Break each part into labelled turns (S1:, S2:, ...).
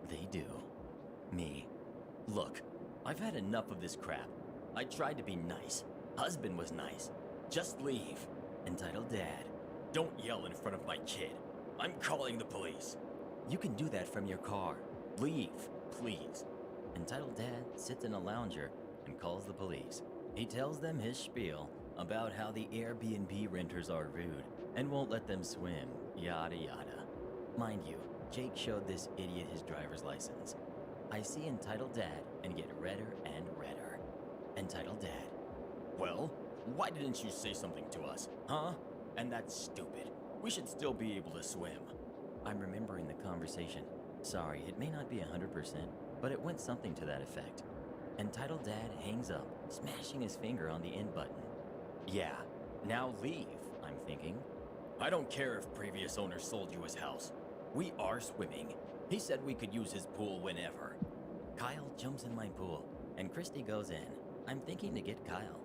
S1: They do. Me. Look, I've had enough of this crap. I tried to be nice. Husband was nice. Just leave. Entitled Dad. Don't yell in front of my kid. I'm calling the police. You can do that from your car. Leave, please. Entitled Dad sits in a lounger and calls the police. He tells them his spiel about how the Airbnb renters are rude and won't let them swim, yada yada. Mind you, Jake showed this idiot his driver's license. I see Entitled Dad and get redder and redder. Entitled Dad. Well, why didn't you say something to us, huh? And that's stupid. We should still be able to swim. I'm remembering the conversation. Sorry, it may not be 100%, but it went something to that effect. Entitled Dad hangs up, smashing his finger on the end button. Yeah, now leave, I'm thinking. I don't care if previous owner sold you his house. We are swimming. He said we could use his pool whenever. Kyle jumps in my pool, and Christy goes in. I'm thinking to get Kyle.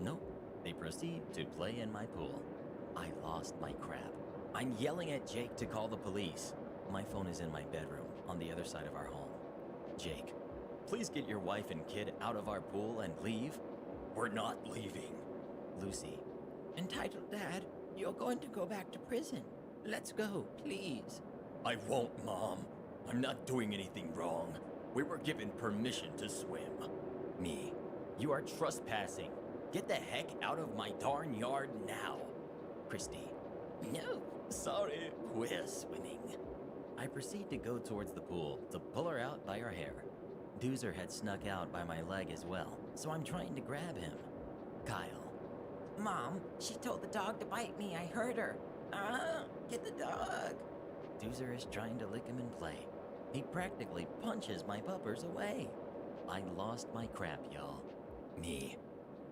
S1: Nope, they proceed to play in my pool. I lost my crap. I'm yelling at Jake to call the police. My phone is in my bedroom, on the other side of our home. Jake, please get your wife and kid out of our pool and leave. We're not leaving. Lucy, Entitled Dad, you're going to go back to prison. Let's go, please. I won't, Mom. I'm not doing anything wrong. We were given permission to swim. Me, you are trespassing. Get the heck out of my darn yard now. Christy, no, sorry, we're swimming. I proceed to go towards the pool to pull her out by her hair. Doozer had snuck out by my leg as well, so I'm trying to grab him. Kyle. Mom, she told the dog to bite me. I heard her. Get the dog. Doozer is trying to lick him in play. He practically punches my puppers away. I lost my crap, y'all. Me.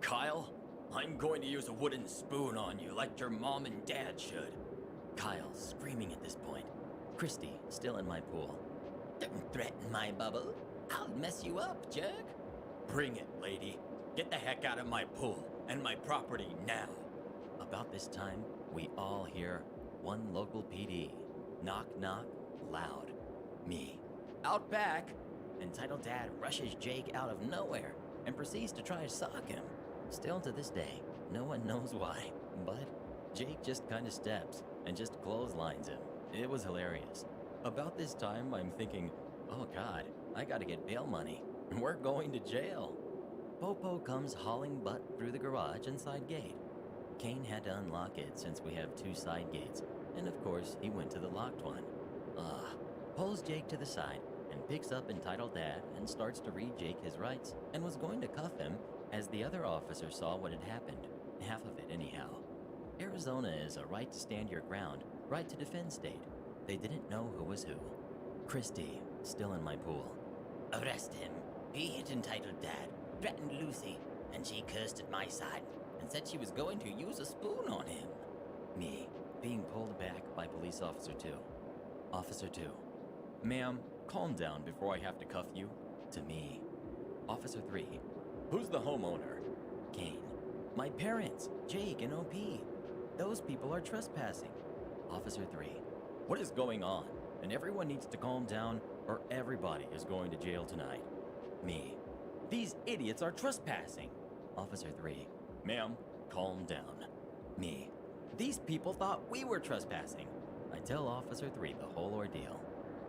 S1: Kyle, I'm going to use a wooden spoon on you like your mom and dad should. Kyle screaming at this point. Christy still in my pool. Don't threaten my bubble. I'll mess you up, jerk. Bring it, lady. Get the heck out of my pool and my property now. About this time, we all hear one local PD. Knock, knock, loud. Me. Out back. Entitled Dad rushes Jake out of nowhere and proceeds to try to sock him. Still to this day, no one knows why, but Jake just kind of steps and just clotheslines him. It was hilarious. About this time, I'm thinking, oh God, I gotta get bail money. We're going to jail. Popo comes hauling butt through the garage and side gate. Kane had to unlock it since we have two side gates, and of course, he went to the locked one. Pulls Jake to the side and picks up Entitled Dad and starts to read Jake his rights and was going to cuff him as the other officer saw what had happened. Half of it anyhow. Arizona is a right to stand your ground, right to defend state. They didn't know who was who. Christy, still in my pool. Arrest him. He hit Entitled Dad, threatened Lucy, and she cursed at my side and said she was going to use a spoon on him. Me, being pulled back by police officer 2. Officer 2. Ma'am, calm down before I have to cuff you. To me. Officer 3. Who's the homeowner? Kane. My parents, Jake and OP. Those people are trespassing. Officer 3. What is going on? And everyone needs to calm down or everybody is going to jail tonight. Me. These idiots are trespassing. Officer 3. Ma'am, calm down. Me. These people thought we were trespassing. I tell Officer 3 the whole ordeal.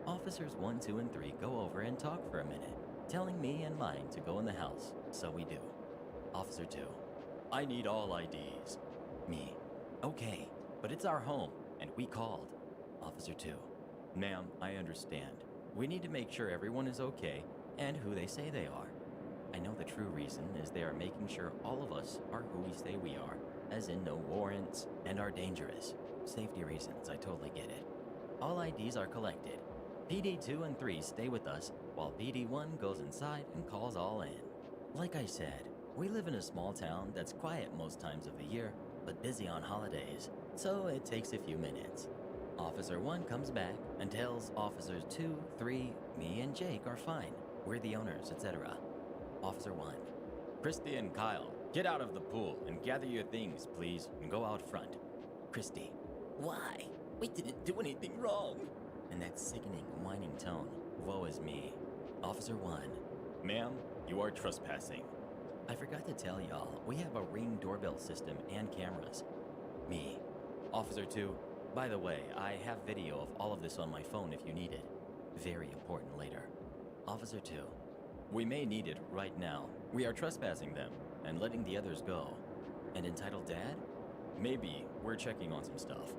S1: Officers 1, 2, and 3 go over and talk for a minute, telling me and mine to go in the house, so we do. Officer 2. I need all IDs. Me. Okay, but it's our home, and we called. Officer 2. Ma'am, I understand. We need to make sure everyone is okay and who they say they are. I know the true reason is they are making sure all of us are who we say we are, as in no warrants and are dangerous. Safety reasons, I totally get it. All IDs are collected. PD 2 and 3 stay with us, while PD 1 goes inside and calls all in. Like I said, we live in a small town that's quiet most times of the year, but busy on holidays, so it takes a few minutes. Officer 1 comes back and tells Officers 2, 3, me and Jake are fine. We're the owners, etc. Officer 1. Christy and Kyle, get out of the pool and gather your things, please, and go out front. Christy. Why? We didn't do anything wrong. In that sickening, whining tone, Woe is me. Officer 1. Ma'am, you are trespassing. I forgot to tell y'all, we have a Ring doorbell system and cameras. Me. Officer 2. By the way, I have video of all of this on my phone if you need it. Very important later. Officer 2. We may need it right now. We are trespassing them and letting the others go. And entitled Dad? Maybe we're checking on some stuff.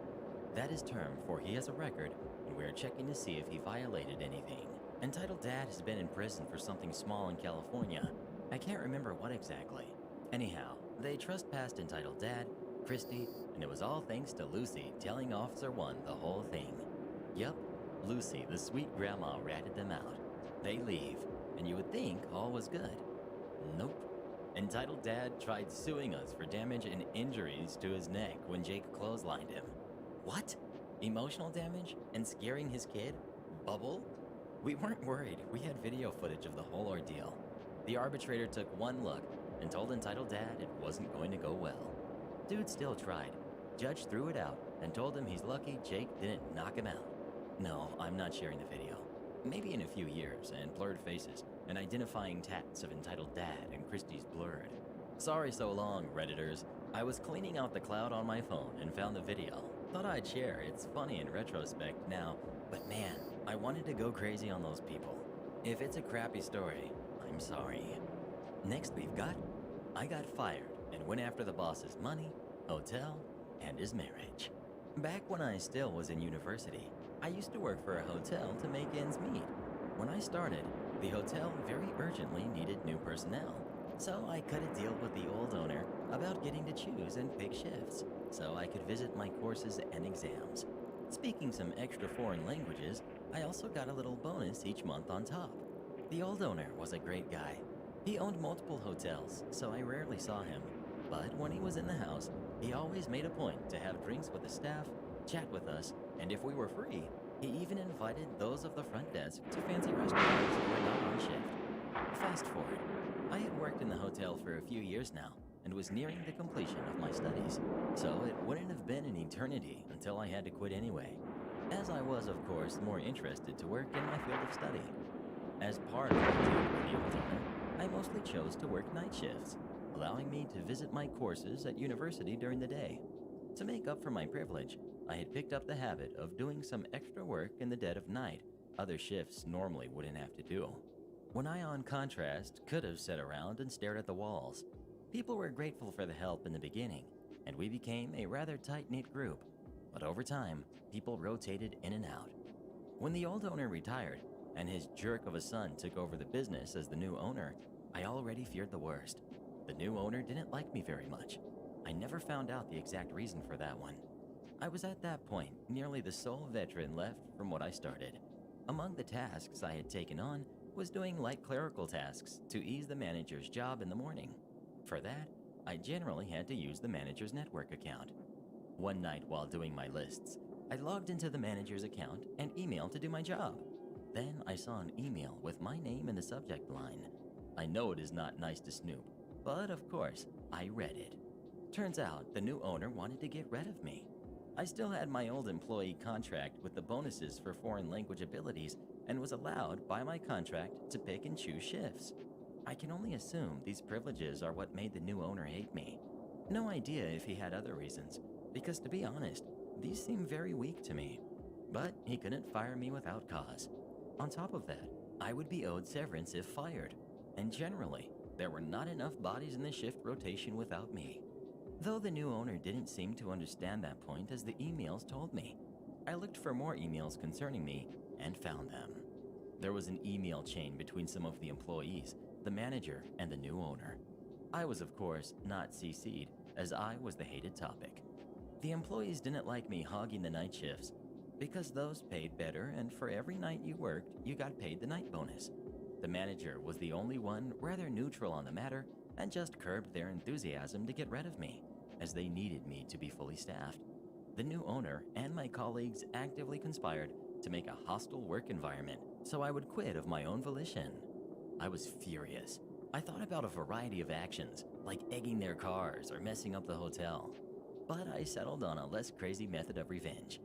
S1: That is term for he has a record, and we're checking to see if he violated anything. Entitled Dad has been in prison for something small in California. I can't remember what exactly. Anyhow, they trespassed Entitled Dad, Christy, and it was all thanks to Lucy telling Officer 1 the whole thing. Yup, Lucy, the sweet grandma, ratted them out. They leave, and you would think all was good. Nope. Entitled Dad tried suing us for damage and injuries to his neck when Jake clotheslined him. What? Emotional damage? And scaring his kid? Bubble? We weren't worried. We had video footage of the whole ordeal. The arbitrator took one look and told Entitled Dad it wasn't going to go well. Dude still tried. Judge threw it out and told him he's lucky Jake didn't knock him out. No, I'm not sharing the video. Maybe in a few years, and blurred faces, and identifying tats of Entitled Dad and Christie's blurred. Sorry so long, Redditors. I was cleaning out the cloud on my phone and found the video. Thought I'd share, it's funny in retrospect now, but man, I wanted to go crazy on those people. If it's a crappy story, I'm sorry. Next we've got, I got fired and went after the boss's money, hotel, and his marriage. Back when I still was in university, I used to work for a hotel to make ends meet. When I started, the hotel very urgently needed new personnel. So I cut a deal with the old owner about getting to choose and pick shifts, so I could visit my courses and exams. Speaking some extra foreign languages, I also got a little bonus each month on top. The old owner was a great guy. He owned multiple hotels, so I rarely saw him. But when he was in the house, he always made a point to have drinks with the staff, chat with us, and if we were free, he even invited those of the front desk to fancy restaurants that were not on shift. Fast forward, I had worked in the hotel for a few years now and was nearing the completion of my studies, so it wouldn't have been an eternity until I had to quit anyway, as I was, of course, more interested to work in my field of study. As part of my deal with the old owner, I mostly chose to work night shifts, allowing me to visit my courses at university during the day. To make up for my privilege, I had picked up the habit of doing some extra work in the dead of night other shifts normally wouldn't have to do. When I, on contrast, could have sat around and stared at the walls. People were grateful for the help in the beginning, and we became a rather tight-knit group. But over time, people rotated in and out. When the old owner retired, and his jerk of a son took over the business as the new owner, I already feared the worst. The new owner didn't like me very much. I never found out the exact reason for that one. I was at that point nearly the sole veteran left from what I started. Among the tasks I had taken on was doing light clerical tasks to ease the manager's job in the morning. For that, I generally had to use the manager's network account. One night while doing my lists, I logged into the manager's account and emailed to do my job. Then I saw an email with my name in the subject line. I know it is not nice to snoop, but of course, I read it. Turns out the new owner wanted to get rid of me. I still had my old employee contract with the bonuses for foreign language abilities and was allowed by my contract to pick and choose shifts. I can only assume these privileges are what made the new owner hate me. No idea if he had other reasons, because to be honest, these seem very weak to me. But he couldn't fire me without cause. On top of that, I would be owed severance if fired, and generally, there were not enough bodies in the shift rotation without me. Though the new owner didn't seem to understand that point as the emails told me. I looked for more emails concerning me and found them. There was an email chain between some of the employees, the manager, and the new owner. I was, of course, not CC'd, as I was the hated topic. The employees didn't like me hogging the night shifts, because those paid better, and for every night you worked, you got paid the night bonus. The manager was the only one rather neutral on the matter and just curbed their enthusiasm to get rid of me, as they needed me to be fully staffed. The new owner and my colleagues actively conspired to make a hostile work environment so I would quit of my own volition. I was furious. I thought about a variety of actions, like egging their cars or messing up the hotel. But I settled on a less crazy method of revenge.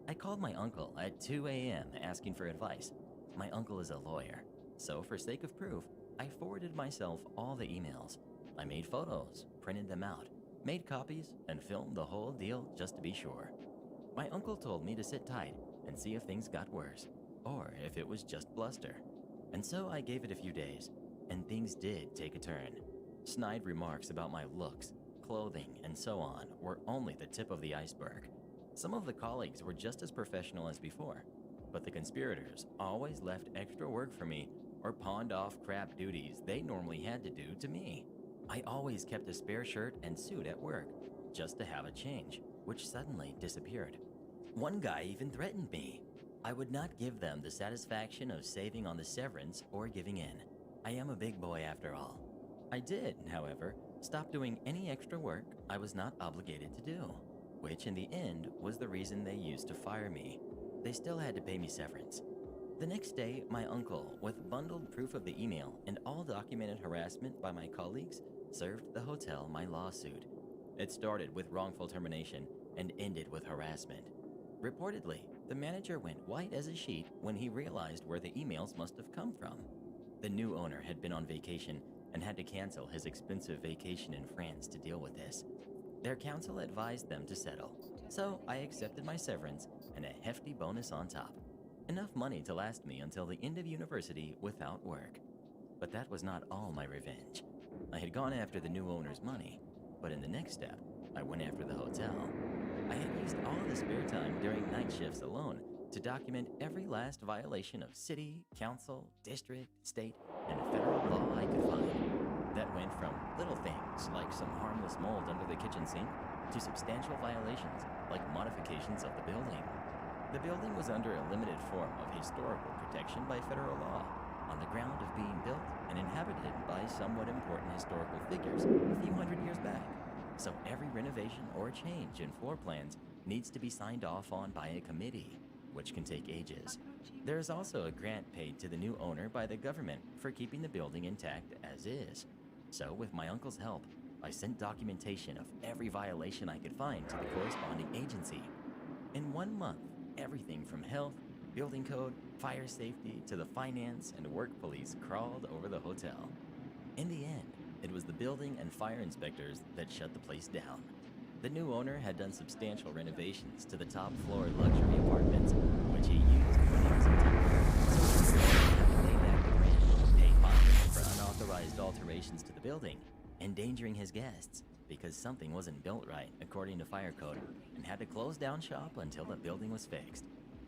S1: I called my uncle at 2 a.m. asking for advice. My uncle is a lawyer, so for sake of proof, I forwarded myself all the emails. I made photos, printed them out, made copies, and filmed the whole deal just to be sure. My uncle told me to sit tight and see if things got worse, or if it was just bluster. And so I gave it a few days, and things did take a turn. Snide remarks about my looks, clothing, and so on were only the tip of the iceberg. Some of the colleagues were just as professional as before, but the conspirators always left extra work for me or pawned off crap duties they normally had to do to me. I always kept a spare shirt and suit at work, just to have a change, which suddenly disappeared. One guy even threatened me. I would not give them the satisfaction of saving on the severance or giving in. I am a big boy after all. I did, however, stop doing any extra work I was not obligated to do, which in the end was the reason they used to fire me. They still had to pay me severance. The next day, my uncle, with bundled proof of the email and all documented harassment by my colleagues, served the hotel my lawsuit. It started with wrongful termination and ended with harassment. Reportedly, the manager went white as a sheet when he realized where the emails must have come from. The new owner had been on vacation and had to cancel his expensive vacation in France to deal with this. Their counsel advised them to settle, so I accepted my severance and a hefty bonus on top. Enough money to last me until the end of university without work. But that was not all my revenge. I had gone after the new owner's money, but in the next step, I went after the hotel. I had used all the spare time during night shifts alone to document every last violation of city, council, district, state, and federal law I could find. That went from little things like some harmless mold under the kitchen sink to substantial violations like modifications of the building. The building was under a limited form of historical protection by federal law, on the ground of being built and inhabited by somewhat important historical figures a few hundred years back. So every renovation or change in floor plans needs to be signed off on by a committee, which can take ages. There is also a grant paid to the new owner by the government for keeping the building intact as is. So with my uncle's help, I sent documentation of every violation I could find to the corresponding agency. In 1 month, everything from health, building code, fire safety, to the finance and work police crawled over the hotel. In the end, it was the building and fire inspectors that shut the place down. The new owner had done substantial renovations to the top floor luxury apartments, which he used when he was in town. So he had to pay back the rent, pay fines for unauthorized alterations to the building, endangering his guests because something wasn't built right according to fire code, and had to close down shop until the building was fixed.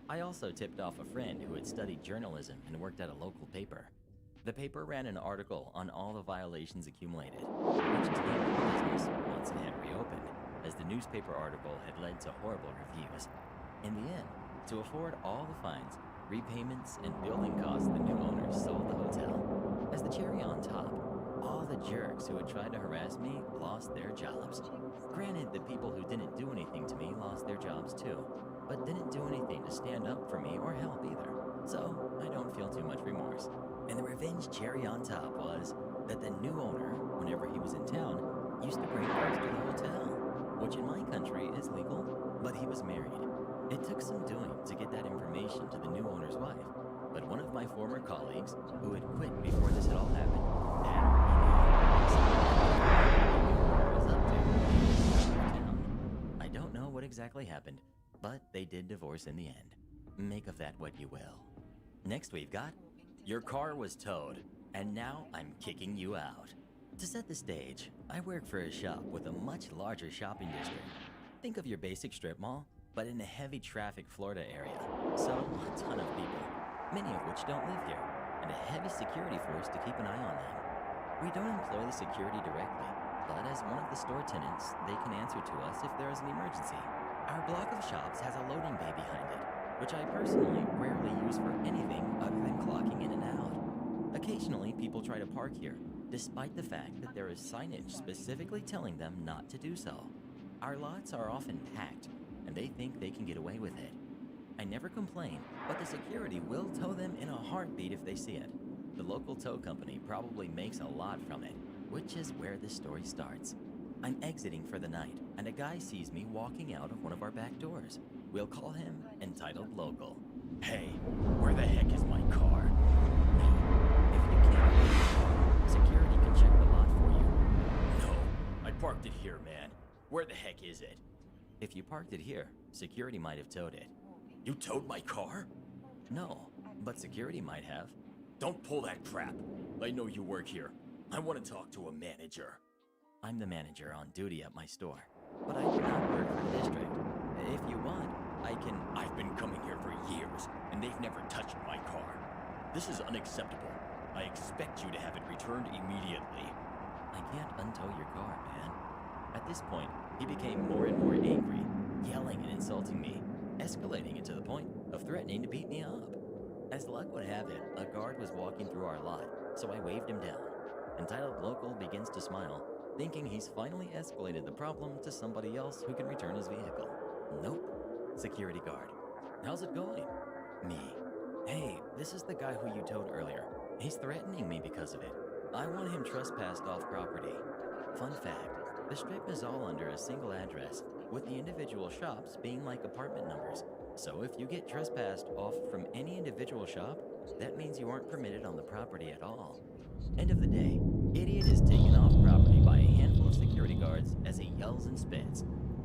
S1: I also tipped off a friend who had studied journalism and worked at a local paper. The paper ran an article on all the violations accumulated, which tanked the business once it had reopened, as the newspaper article had led to horrible reviews. In the end, to afford all the fines, repayments, and building costs, the new owners sold the hotel. As the cherry on top, all the jerks who had tried to harass me lost their jobs. Granted, the people who didn't do anything to me lost their jobs too, but didn't do anything to stand up for me or help either, so I don't feel too much remorse. And the revenge cherry on top was that the new owner, whenever he was in town, used to bring girls to the hotel, which in my country is legal, but he was married. It took some doing to get that information to the new owner's wife, but one of my former colleagues, who had quit before this had all happened, had I don't know what exactly happened, but they did divorce in the end. Make of that what you will. Next we've got, your car was towed, and now I'm kicking you out. To set the stage, I work for a shop with a much larger shopping district. Think of your basic strip mall, but in a heavy traffic Florida area. So a ton of people, many of which don't live here, and a heavy security force to keep an eye on them. We don't employ the security directly, but as one of the store tenants, they can answer to us if there is an emergency. Our block of shops has a loading bay behind it, which I personally rarely use for anything other than clocking in and out. Occasionally, people try to park here, despite the fact that there is signage specifically telling them not to do so. Our lots are often packed, and they think they can get away with it. I never complain, but the security will tow them in a heartbeat if they see it. The local tow company probably makes a lot from it, which is where this story starts. I'm exiting for the night, and a guy sees me walking out of one of our back doors. We'll call him Entitled Local. Hey, where the heck is my car? Me. If you can't find your car, security can check the lot for you. No, I parked it here, man. Where the heck is it? If you parked it here, security might have towed it. You towed my car? No, but security might have. Don't pull that crap. I know you work here. I want to talk to a manager. I'm the manager on duty at my store, but I do not work for the district. If you want, I've been coming here for years, and they've never touched my car. This is unacceptable. I expect you to have it returned immediately. I can't untow your car, man. At this point, he became more and more angry, yelling and insulting me, escalating it to the point of threatening to beat me up. As luck would have it, a guard was walking through our lot, so I waved him down. Entitled Local begins to smile, thinking he's finally escalated the problem to somebody else who can return his vehicle. Nope. Security guard. How's it going? Me. Hey, this is the guy who you towed earlier. He's threatening me because of it. I want him trespassed off property. Fun fact, the strip is all under a single address, with the individual shops being like apartment numbers. So if you get trespassed off from any individual shop, that means you aren't permitted on the property at all. End of the day, idiot is taken off property by a handful of security guards as he yells and spits.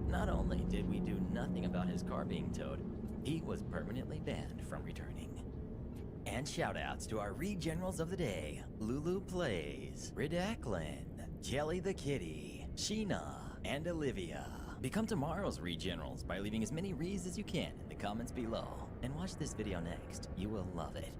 S1: Not only did we do nothing about his car being towed, he was permanently banned from returning. And shoutouts to our Regenerals of the day: Lulu Plays, Ridaclin, Jelly the Kitty, Sheena, and Olivia. Become tomorrow's Regenerals by leaving as many Rees as you can in the comments below. And watch this video next, you will love it.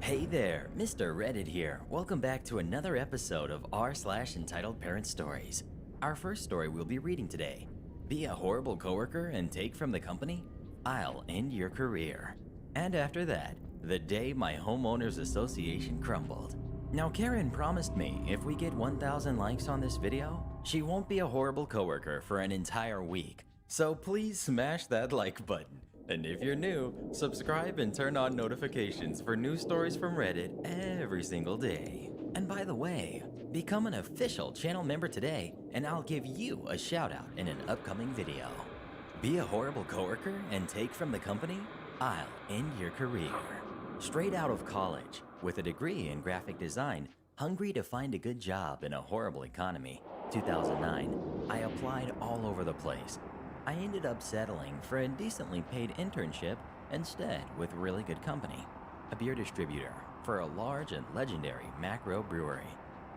S1: Hey there, Mr. Reddit here. Welcome back to another episode of r/entitled Parent Stories. Our first story we'll be reading today: Be a horrible coworker and take from the company? I'll end your career. And after that, the day my homeowners association crumbled. Now Karen promised me if we get 1,000 likes on this video, she won't be a horrible coworker for an entire week. So please smash that like button. And if you're new, subscribe and turn on notifications for new stories from Reddit every single day. And by the way, become an official channel member today, and I'll give you a shout out in an upcoming video. Be a horrible coworker and take from the company? I'll end your career. Straight out of college, with a degree in graphic design, hungry to find a good job in a horrible economy, 2009, I applied all over the place. I ended up settling for a decently paid internship instead with really good company, a beer distributor for a large and legendary macro brewery.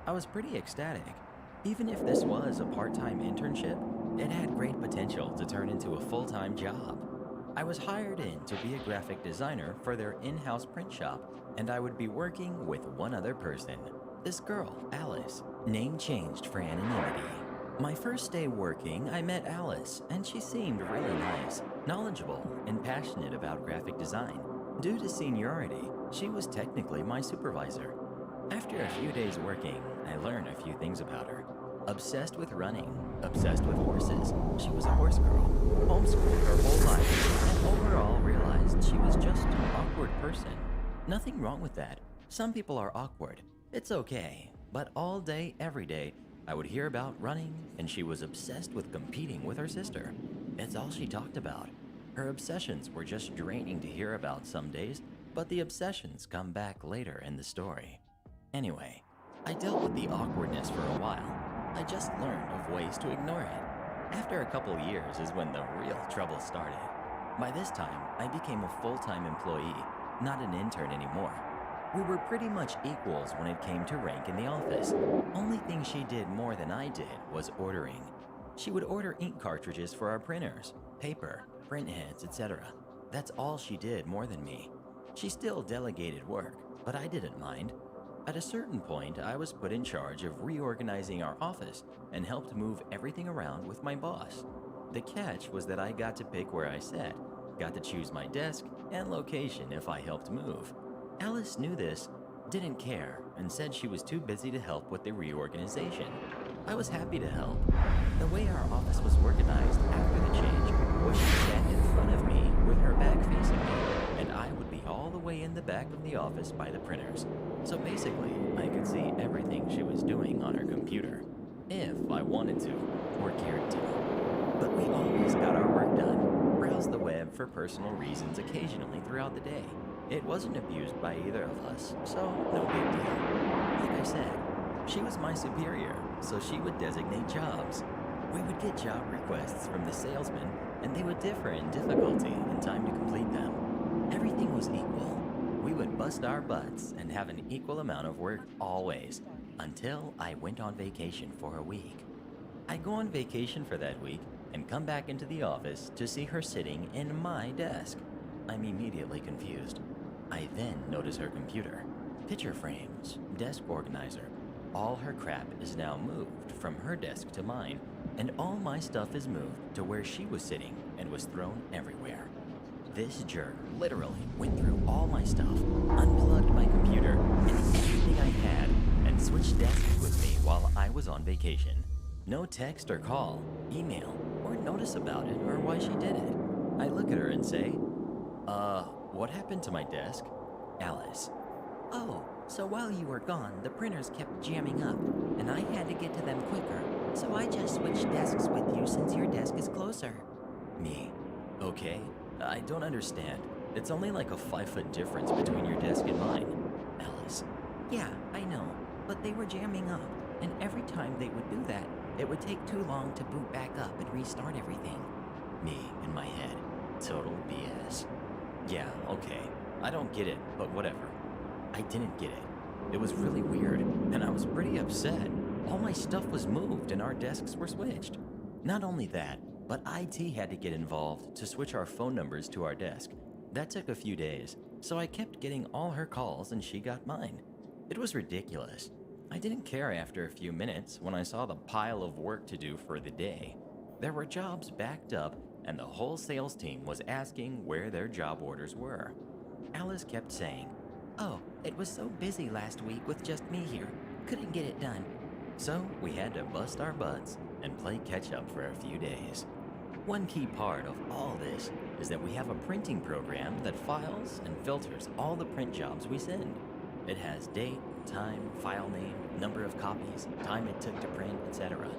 S1: I was pretty ecstatic. Even if this was a part-time internship, it had great potential to turn into a full-time job. I was hired in to be a graphic designer for their in-house print shop, and I would be working with one other person. This girl, Alice, name changed for anonymity. My first day working, I met Alice, and she seemed really nice, knowledgeable, and passionate about graphic design. Due to seniority, she was technically my supervisor. After a few days working, I learned a few things about her. Obsessed with running, obsessed with horses. She was a horse girl, homeschooled her whole life, and overall realized she was just an awkward person. Nothing wrong with that. Some people are awkward. It's okay. But all day, every day, I would hear about running, and she was obsessed with competing with her sister. It's all she talked about. Her obsessions were just draining to hear about some days, but the obsessions come back later in the story. Anyway, I dealt with the awkwardness for a while. I just learned of ways to ignore it. After a couple years is when the real trouble started. By this time, I became a full-time employee, not an intern anymore. We were pretty much equals when it came to rank in the office. Only thing she did more than I did was ordering. She would order ink cartridges for our printers, paper, print heads, etc. That's all she did more than me. She still delegated work, but I didn't mind. At a certain point, I was put in charge of reorganizing our office and helped move everything around with my boss. The catch was that I got to pick where I sat, got to choose my desk and location if I helped move. Alice knew this, didn't care, and said she was too busy to help with the reorganization. I was happy to help. The way our office was organized after the change was she sat in front of me with her back facing me, and I would be all the way in the back of the office by the printers. So basically, I could see everything she was doing on her computer, if I wanted to or cared to. But we always got our work done. browse the web for personal reasons occasionally throughout the day. It wasn't abused by either of us, so no big deal. Like I said, she was my superior, so she would designate jobs. We would get job requests from the salesman, and they would differ in difficulty and time to complete them. Everything was equal. We would bust our butts and have an equal amount of work always, until I went on vacation for a week. I'd go on vacation for that week and come back into the office to see her sitting in my desk. I'm immediately confused. I then notice her computer, picture frames, desk organizer. All her crap is now moved from her desk to mine, and all my stuff is moved to where she was sitting and was thrown everywhere. This jerk literally went through all my stuff, unplugged my computer and everything I had, and switched desks with me while I was on vacation. No text or call, email, or notice about it or why she did it. I look at her and say, what happened to my desk? Alice.
S2: Oh, so while you were gone, the printers kept jamming up, and I had to get to them quicker, so I just switched desks with you since your desk is closer.
S1: Me. Okay, I don't understand. It's only like a 5-foot difference between your desk and mine. Alice.
S2: Yeah, I know, but they were jamming up, and every time they would do that, it would take too long to boot back up and restart everything.
S1: Me in my head. Total BS. Yeah, okay. I don't get it, but whatever. I didn't get it. It was really weird, and I was pretty upset. All my stuff was moved and our desks were switched. Not only that, but IT had to get involved to switch our phone numbers to our desk. That took a few days, so I kept getting all her calls and she got mine. It was ridiculous. I didn't care after a few minutes when I saw the pile of work to do for the day. There were jobs backed up, and the whole sales team was asking where their job orders were. Alice kept saying,
S2: Oh, it was so busy last week with just me here. Couldn't get it done.
S1: so we had to bust our butts and play catch up for a few days. One key part of all this is that we have a printing program that files and filters all the print jobs we send. It has date, time, file name, number of copies, time it took to print, etc.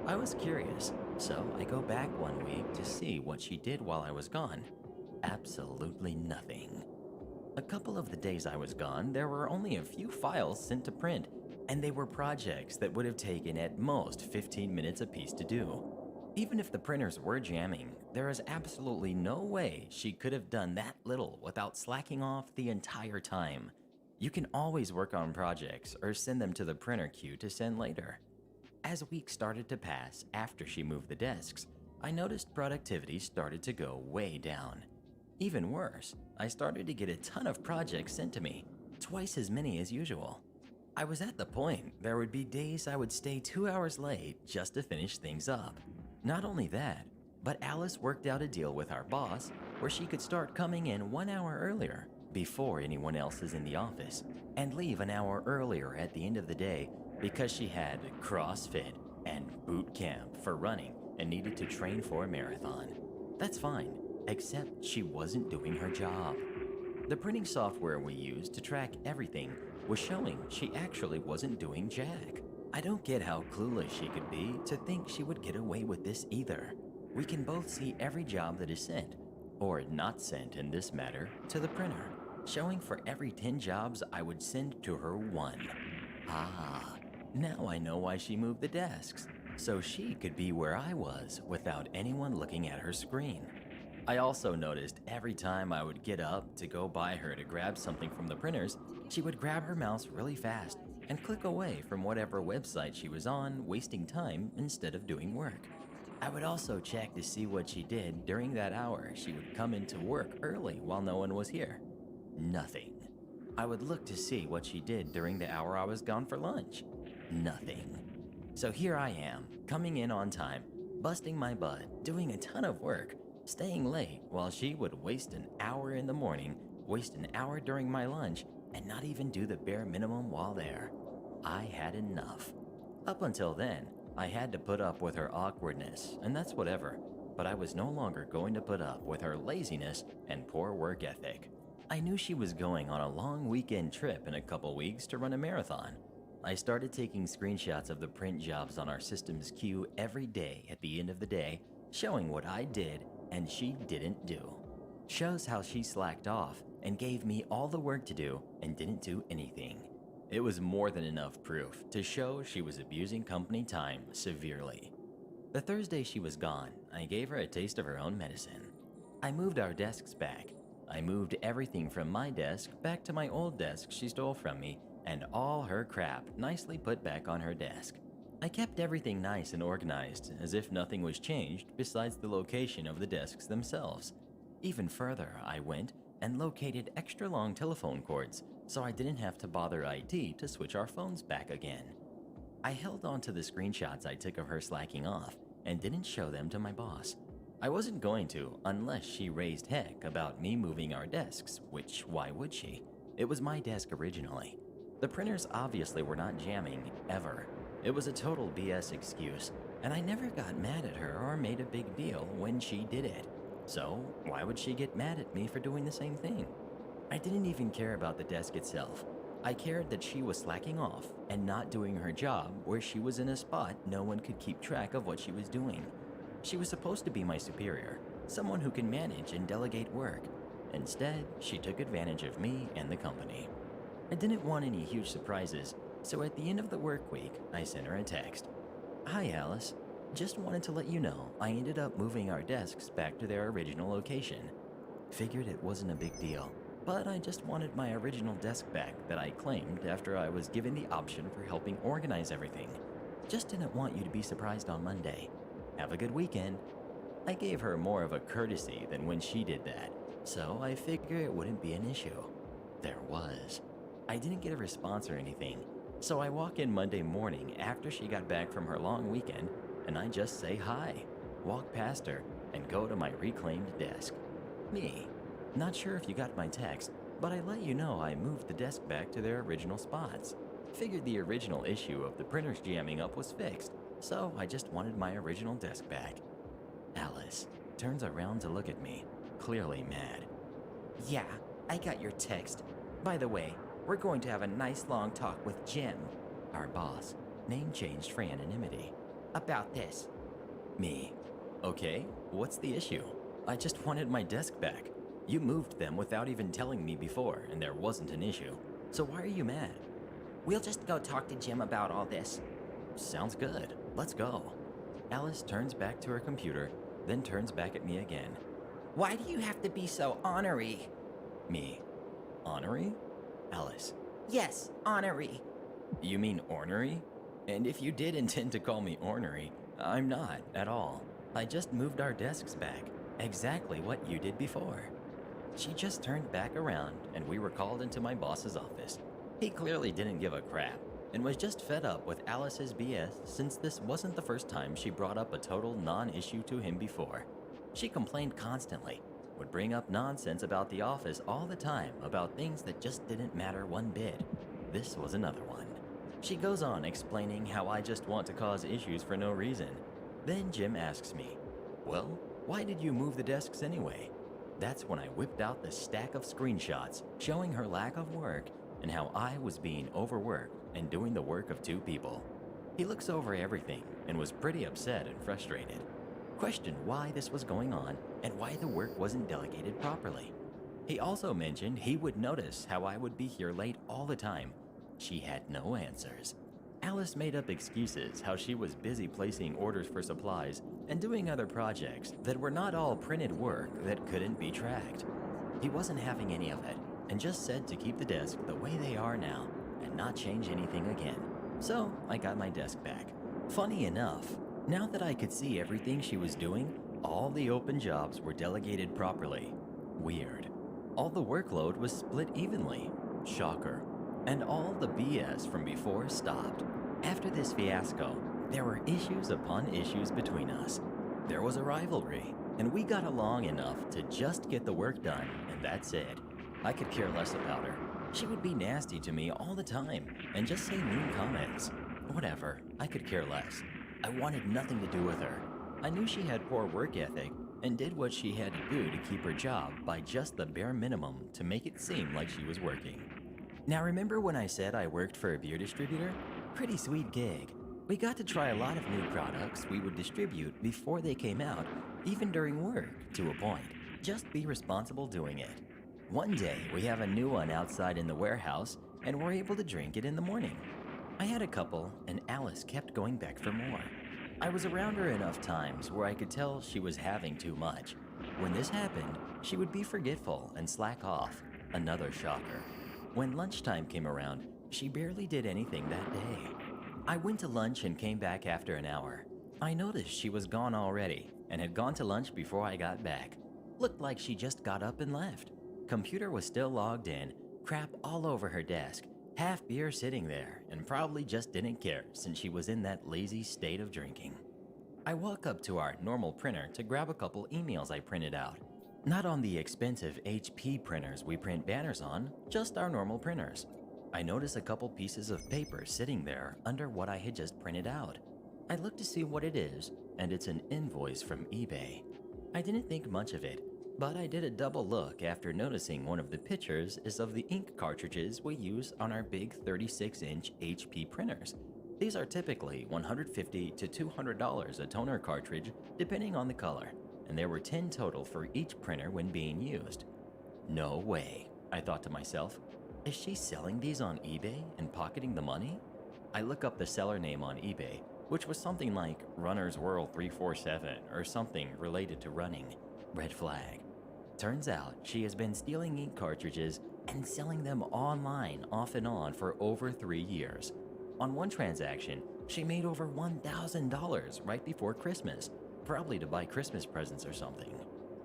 S1: I was curious, so I go back one week to see what she did while I was gone. Absolutely nothing. A couple of the days I was gone, there were only a few files sent to print, and they were projects that would have taken at most 15 minutes apiece to do. Even if the printers were jamming, there is absolutely no way she could have done that little without slacking off the entire time. You can always work on projects or send them to the printer queue to send later. As weeks started to pass after she moved the desks, I noticed productivity started to go way down. Even worse, I started to get a ton of projects sent to me, twice as many as usual. I was at the point there would be days I would stay 2 hours late just to finish things up. Not only that, but Alice worked out a deal with our boss where she could start coming in 1 hour earlier before anyone else is in the office and leave an hour earlier at the end of the day because she had CrossFit and boot camp for running and needed to train for a marathon. That's fine, except she wasn't doing her job. The printing software we used to track everything was showing she actually wasn't doing jack. I don't get how clueless she could be to think she would get away with this either. We can both see every job that is sent, or not sent in this matter, to the printer, showing for every 10 jobs I would send to her 1. Ah, now I know why she moved the desks, so she could be where I was without anyone looking at her screen. I also noticed every time I would get up to go by her to grab something from the printers, she would grab her mouse really fast and click away from whatever website she was on, wasting time instead of doing work. I would also check to see what she did during that hour she would come into work early while no one was here. Nothing. I would look to see what she did during the hour I was gone for lunch. Nothing. So here I am, coming in on time, busting my butt, doing a ton of work, staying late while she would waste an hour in the morning, waste an hour during my lunch, and not even do the bare minimum while there. I had enough. Up until then, I had to put up with her awkwardness, and that's whatever, but I was no longer going to put up with her laziness and poor work ethic. I knew she was going on a long weekend trip in a couple weeks to run a marathon. I started taking screenshots of the print jobs on our system's queue every day at the end of the day, showing what I did and she didn't do. Shows how she slacked off and gave me all the work to do and didn't do anything. It was more than enough proof to show she was abusing company time severely. The Thursday she was gone, I gave her a taste of her own medicine. I moved our desks back. I moved everything from my desk back to my old desk she stole from me, and all her crap nicely put back on her desk. I kept everything nice and organized, as if nothing was changed besides the location of the desks themselves. Even further, I went and located extra long telephone cords so I didn't have to bother IT to switch our phones back again. I held on to the screenshots I took of her slacking off and didn't show them to my boss. I wasn't going to unless she raised heck about me moving our desks, which why would she? It was my desk originally. The printers obviously were not jamming, ever. It was a total BS excuse, and I never got mad at her or made a big deal when she did it. So why would she get mad at me for doing the same thing? I didn't even care about the desk itself. I cared that she was slacking off and not doing her job where she was in a spot no one could keep track of what she was doing. She was supposed to be my superior, someone who can manage and delegate work. Instead, she took advantage of me and the company. I didn't want any huge surprises, so at the end of the work week, I sent her a text. "Hi Alice, just wanted to let you know I ended up moving our desks back to their original location. Figured it wasn't a big deal, but I just wanted my original desk back that I claimed after I was given the option for helping organize everything. Just didn't want you to be surprised on Monday. Have a good weekend." I gave her more of a courtesy than when she did that, so I figured it wouldn't be an issue. There was. I didn't get a response or anything, so I walk in Monday morning after she got back from her long weekend, and I just say hi, walk past her, and go to my reclaimed desk. Me. Not sure if you got my text, but I let you know I moved the desk back to their original spots. Figured the original issue of the printers jamming up was fixed, so I just wanted my original desk back. Alice turns around to look at me, clearly mad. "Yeah, I got your text. By the way, we're going to have a nice long talk with Jim," our boss, name changed for anonymity, "about this." Me. "Okay, what's the issue? I just wanted my desk back. You moved them without even telling me before, and there wasn't an issue. So why are you mad?" "We'll just go talk to Jim about all this." "Sounds good. Let's go." Alice turns back to her computer, then turns back at me again. "Why do you have to be so ornery?" Me. "Ornery?" Alice. "Yes, ornery." "You mean ornery? And if you did intend to call me ornery, I'm not at all. I just moved our desks back, exactly what you did before." She just turned back around and we were called into my boss's office. He clearly didn't give a crap and was just fed up with Alice's BS since this wasn't the first time she brought up a total non-issue to him before. She complained constantly, would bring up nonsense about the office all the time about things that just didn't matter one bit. This was another one. She goes on explaining how I just want to cause issues for no reason. Then Jim asks me, "Well, why did you move the desks anyway?" That's when I whipped out the stack of screenshots showing her lack of work and how I was being overworked and doing the work of two people. He looks over everything and was pretty upset and frustrated. Questioned why this was going on and why the work wasn't delegated properly. He also mentioned he would notice how I would be here late all the time. She had no answers. Alice made up excuses how she was busy placing orders for supplies and doing other projects that were not all printed work that couldn't be tracked. He wasn't having any of it and just said to keep the desk the way they are now and not change anything again. So I got my desk back. Funny enough, now that I could see everything she was doing, all the open jobs were delegated properly. Weird. All the workload was split evenly. Shocker. And all the BS from before stopped. After this fiasco, there were issues upon issues between us. There was a rivalry, and we got along enough to just get the work done, and that's it. I could care less about her. She would be nasty to me all the time, and just say mean comments. Whatever, I could care less. I wanted nothing to do with her. I knew she had poor work ethic, and did what she had to do to keep her job by just the bare minimum to make it seem like she was working. Now remember when I said I worked for a beer distributor? Pretty sweet gig. We got to try a lot of new products we would distribute before they came out, even during work, to a point. Just be responsible doing it. One day, we have a new one outside in the warehouse, and we're able to drink it in the morning. I had a couple, and Alice kept going back for more. I was around her enough times where I could tell she was having too much. When this happened, she would be forgetful and slack off. Another shocker. When lunchtime came around, she barely did anything that day. I went to lunch and came back after an hour. I noticed she was gone already and had gone to lunch before I got back. Looked like she just got up and left. Computer was still logged in, crap all over her desk, half beer sitting there, and probably just didn't care since she was in that lazy state of drinking. I walk up to our normal printer to grab a couple emails I printed out. Not on the expensive HP printers we print banners on, just our normal printers. I notice a couple pieces of paper sitting there under what I had just printed out. I look to see what it is, and it's an invoice from eBay. I didn't think much of it, but I did a double look after noticing one of the pictures is of the ink cartridges we use on our big 36-inch HP printers. These are typically $150 to $200 a toner cartridge, depending on the color, and there were 10 total for each printer when being used. No way, I thought to myself. Is she selling these on eBay and pocketing the money? I look up the seller name on eBay, which was something like Runner's World 347 or something related to running. Red flag. Turns out she has been stealing ink cartridges and selling them online off and on for over 3 years. On one transaction, she made over $1,000 right before Christmas, probably to buy Christmas presents or something.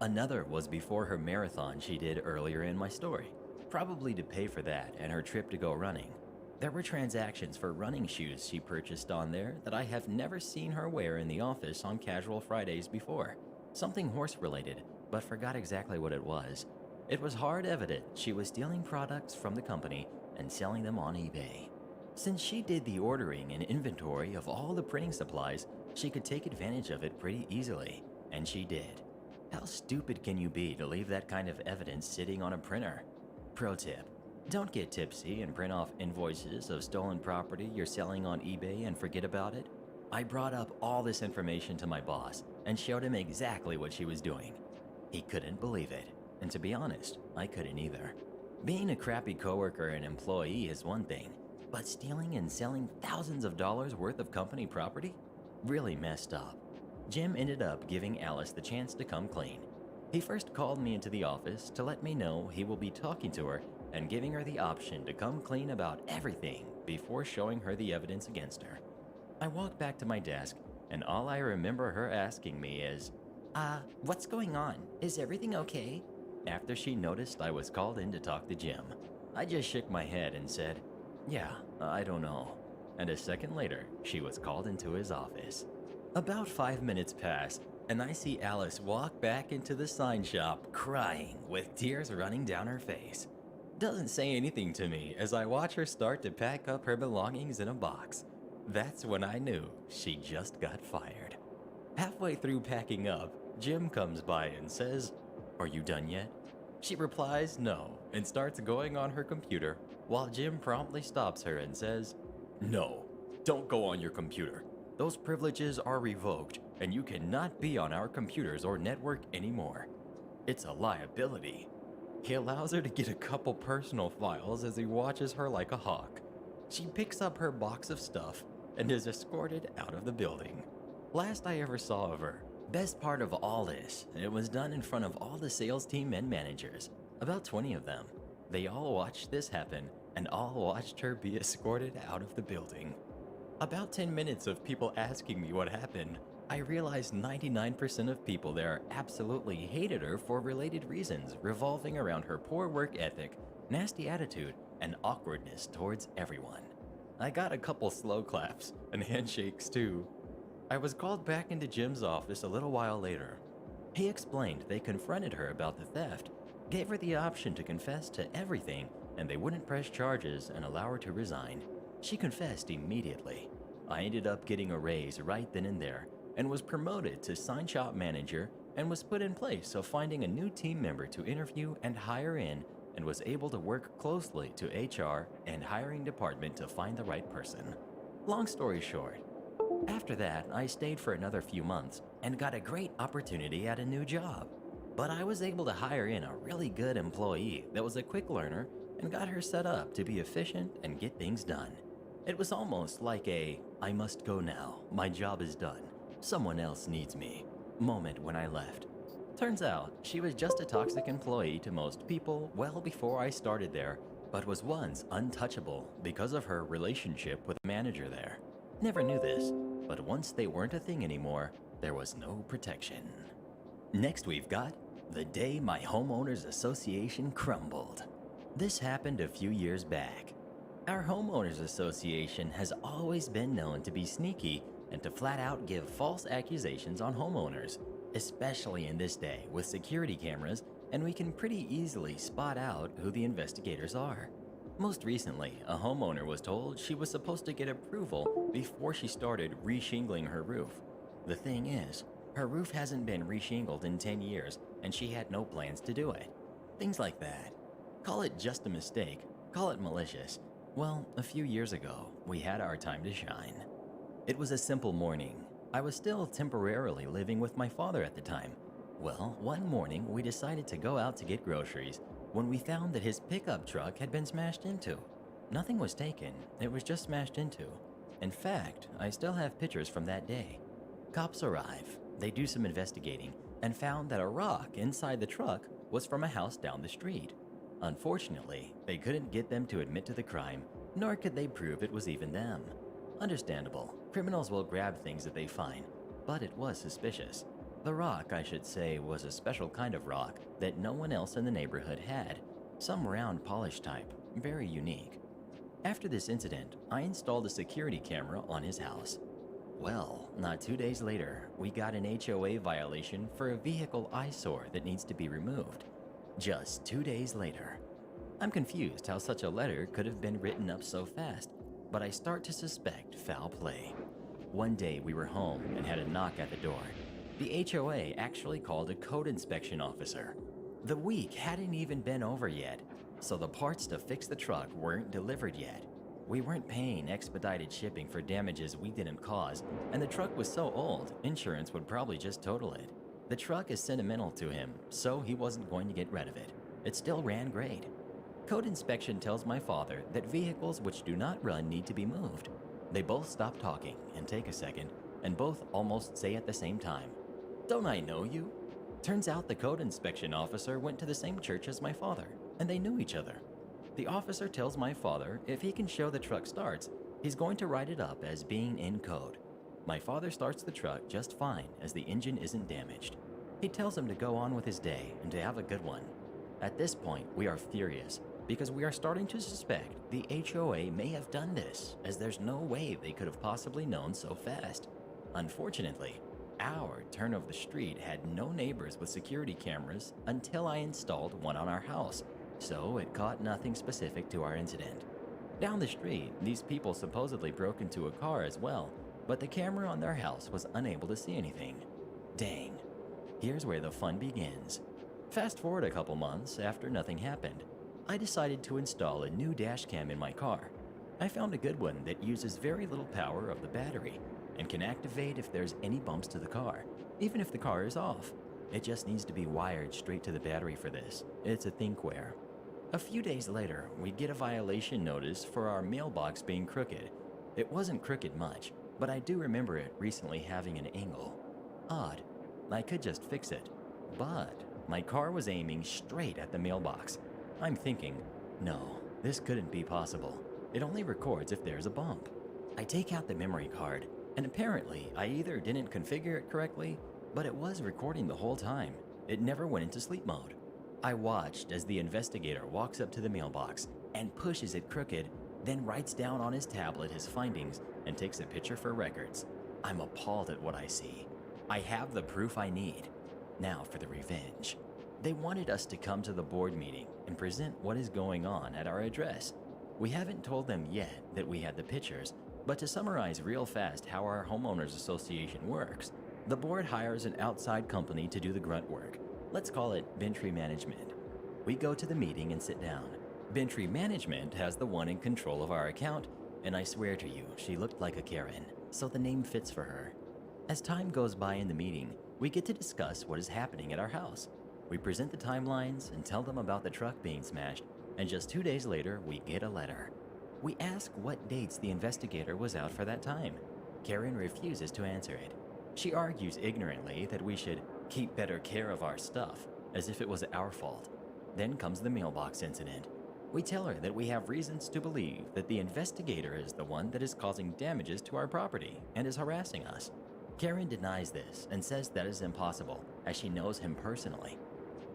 S1: Another was before her marathon she did earlier in my story, probably to pay for that and her trip to go running. There were transactions for running shoes she purchased on there that I have never seen her wear in the office on casual Fridays before. Something horse-related, but forgot exactly what it was. It was hard evident she was stealing products from the company and selling them on eBay. Since she did the ordering and inventory of all the printing supplies, she could take advantage of it pretty easily, and she did. How stupid can you be to leave that kind of evidence sitting on a printer? Pro tip: don't get tipsy and print off invoices of stolen property you're selling on eBay and forget about it. I brought up all this information to my boss and showed him exactly what she was doing. He couldn't believe it, and to be honest, I couldn't either. Being a crappy coworker and employee is one thing, but stealing and selling thousands of dollars worth of company property? Really messed up. Jim ended up giving Alice the chance to come clean. He first called me into the office to let me know he will be talking to her and giving her the option to come clean about everything before showing her the evidence against her. I walked back to my desk, and all I remember her asking me is, what's going on? Is everything okay? After she noticed I was called in to talk to Jim. I just shook my head and said, yeah, I don't know. And a second later, she was called into his office. About 5 minutes pass, and I see Alice walk back into the sign shop crying with tears running down her face. Doesn't say anything to me as I watch her start to pack up her belongings in a box. That's when I knew she just got fired. Halfway through packing up, Jim comes by and says, "Are you done yet?" She replies no and starts going on her computer while Jim promptly stops her and says, "No, don't go on your computer. Those privileges are revoked and you cannot be on our computers or network anymore. It's a liability." He allows her to get a couple personal files as he watches her like a hawk. She picks up her box of stuff and is escorted out of the building. Last I ever saw of her, best part of all this, it was done in front of all the sales team and managers, about 20 of them. They all watched this happen and all watched her be escorted out of the building. About 10 minutes of people asking me what happened, I realized 99% of people there absolutely hated her for related reasons revolving around her poor work ethic, nasty attitude, and awkwardness towards everyone. I got a couple slow claps and handshakes too. I was called back into Jim's office a little while later. He explained they confronted her about the theft, gave her the option to confess to everything, and they wouldn't press charges and allow her to resign. She confessed immediately. I ended up getting a raise right then and there, and was promoted to sign shop manager and was put in place of finding a new team member to interview and hire in, and was able to work closely to HR and hiring department to find the right person. Long story short, After that, I stayed for another few months and got a great opportunity at a new job. But I was able to hire in a really good employee that was a quick learner and got her set up to be efficient and get things done. It was almost like a I must go now, my job is done, someone else needs me moment when I left. Turns out she was just a toxic employee to most people well before I started there, but was once untouchable because of her relationship with the manager there. Never knew this, but once they weren't a thing anymore, there was no protection. Next we've got the day my homeowners association crumbled. This happened a few years back. Our homeowners association has always been known to be sneaky and to flat out give false accusations on homeowners, especially in this day with security cameras, and we can pretty easily spot out who the investigators are. Most recently, a homeowner was told she was supposed to get approval before she started re-shingling her roof. The thing is, her roof hasn't been re-shingled in 10 years and she had no plans to do it. Things like that. Call it just a mistake, call it malicious. Well, a few years ago, we had our time to shine. It was a simple morning. I was still temporarily living with my father at the time. Well, one morning we decided to go out to get groceries when we found that his pickup truck had been smashed into. Nothing was taken, it was just smashed into. In fact, I still have pictures from that day. Cops arrive, they do some investigating, and found that a rock inside the truck was from a house down the street. Unfortunately, they couldn't get them to admit to the crime, nor could they prove it was even them. Understandable, criminals will grab things that they find, but it was suspicious. The rock, I should say, was a special kind of rock that no one else in the neighborhood had. Some round polish type, very unique. After this incident, I installed a security camera on his house. Well, not 2 days later, we got an HOA violation for a vehicle eyesore that needs to be removed. Just 2 days later. I'm confused how such a letter could have been written up so fast, but I start to suspect foul play. One day we were home and had a knock at the door. The HOA actually called a code inspection officer. The week hadn't even been over yet, so the parts to fix the truck weren't delivered yet. We weren't paying expedited shipping for damages we didn't cause, and the truck was so old, insurance would probably just total it. The truck is sentimental to him, so he wasn't going to get rid of it. It still ran great. Code inspection tells my father that vehicles which do not run need to be moved. They both stop talking and take a second, and both almost say at the same time, "Don't I know you?" Turns out the code inspection officer went to the same church as my father, and they knew each other. The officer tells my father if he can show the truck starts, he's going to write it up as being in code. My father starts the truck just fine as the engine isn't damaged. He tells him to go on with his day and to have a good one. At this point, we are furious because we are starting to suspect the HOA may have done this, as there's no way they could have possibly known so fast. Unfortunately, our turn of the street had no neighbors with security cameras until I installed one on our house, so it caught nothing specific to our incident. Down the street, these people supposedly broke into a car as well, but the camera on their house was unable to see anything. Dang. Here's where the fun begins. Fast forward a couple months after nothing happened, I decided to install a new dash cam in my car. I found a good one that uses very little power of the battery and can activate if there's any bumps to the car, even if the car is off. It just needs to be wired straight to the battery for this. It's a thinkware. A few days later, we get a violation notice for our mailbox being crooked. It wasn't crooked much, but I do remember it recently having an angle. Odd. I could just fix it. But my car was aiming straight at the mailbox. I'm thinking, no, this couldn't be possible. It only records if there's a bump. I take out the memory card, and apparently I either didn't configure it correctly, but it was recording the whole time. It never went into sleep mode. I watched as the investigator walks up to the mailbox and pushes it crooked, then writes down on his tablet his findings and takes a picture for records. I'm appalled at what I see. I have the proof I need. Now for the revenge. They wanted us to come to the board meeting and present what is going on at our address. We haven't told them yet that we had the pictures, but to summarize real fast how our homeowners association works, the board hires an outside company to do the grunt work. Let's call it Bentry Management. We go to the meeting and sit down. Bentry Management has the one in control of our account, and I swear to you, she looked like a Karen. so the name fits for her. As time goes by in the meeting, we get to discuss what is happening at our house. We present the timelines and tell them about the truck being smashed, and just 2 days later, we get a letter. We ask what dates the investigator was out for that time. Karen refuses to answer it. She argues ignorantly that we should keep better care of our stuff, as if it was our fault. Then comes the mailbox incident. We tell her that we have reasons to believe that the investigator is the one that is causing damages to our property and is harassing us. Karen denies this and says that is impossible, as she knows him personally.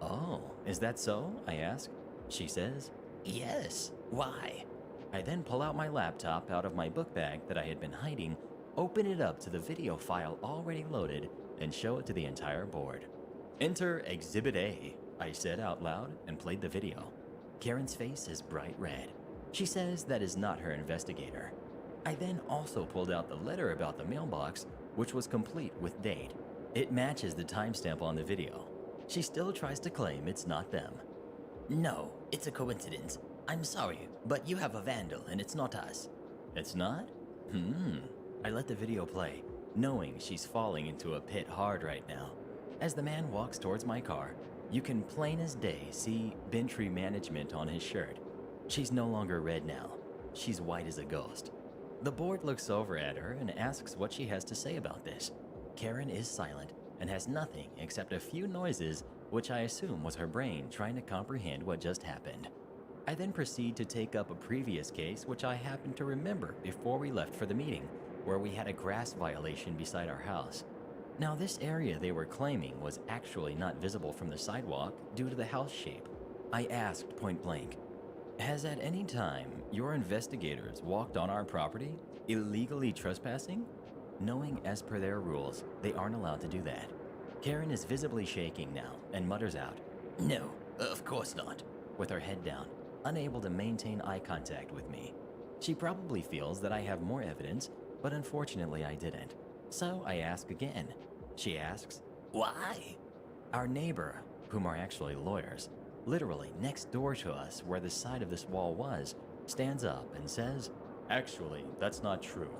S1: Oh, is that so? I ask. She says, yes. Why? I then pull out my laptop out of my book bag that I had been hiding, open it up to the video file already loaded, and show it to the entire board. Enter Exhibit A, I said out loud and played the video. Karen's face is bright red. She says that is not her investigator. I then also pulled out the letter about the mailbox, which was complete with date. It matches the timestamp on the video. She still tries to claim it's not them. No, it's a coincidence. I'm sorry, but you have a vandal and it's not us. It's not? I let the video play, knowing she's falling into a pit hard right now. As the man walks towards my car, you can plain as day see Bentry Management on his shirt. She's no longer red now. She's white as a ghost. The board looks over at her and asks what she has to say about this. Karen is silent and has nothing except a few noises, which I assume was her brain trying to comprehend what just happened. I then proceed to take up a previous case which I happened to remember before we left for the meeting, where we had a grass violation beside our house. Now, this area they were claiming was actually not visible from the sidewalk due to the house shape. I asked point blank, has at any time your investigators walked on our property, illegally trespassing? Knowing as per their rules, they aren't allowed to do that. Karen is visibly shaking now and mutters out, no, of course not, with her head down, unable to maintain eye contact with me. She probably feels that I have more evidence, but unfortunately I didn't. So I ask again. She asks, why? Our neighbor, whom are actually lawyers, literally next door to us where the side of this wall was, stands up and says, actually, that's not true.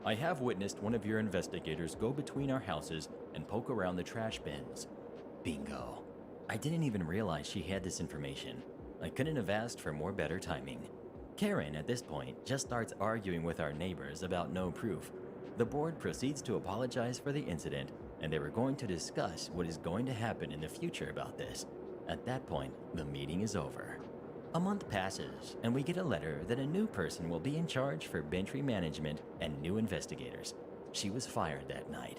S1: I have witnessed one of your investigators go between our houses and poke around the trash bins. Bingo. I didn't even realize she had this information. I couldn't have asked for more better timing. Karen, at this point, just starts arguing with our neighbors about no proof. The board proceeds to apologize for the incident, and they were going to discuss what is going to happen in the future about this. At that point, the meeting is over. A month passes, and we get a letter that a new person will be in charge for Bentry Management and new investigators. She was fired that night.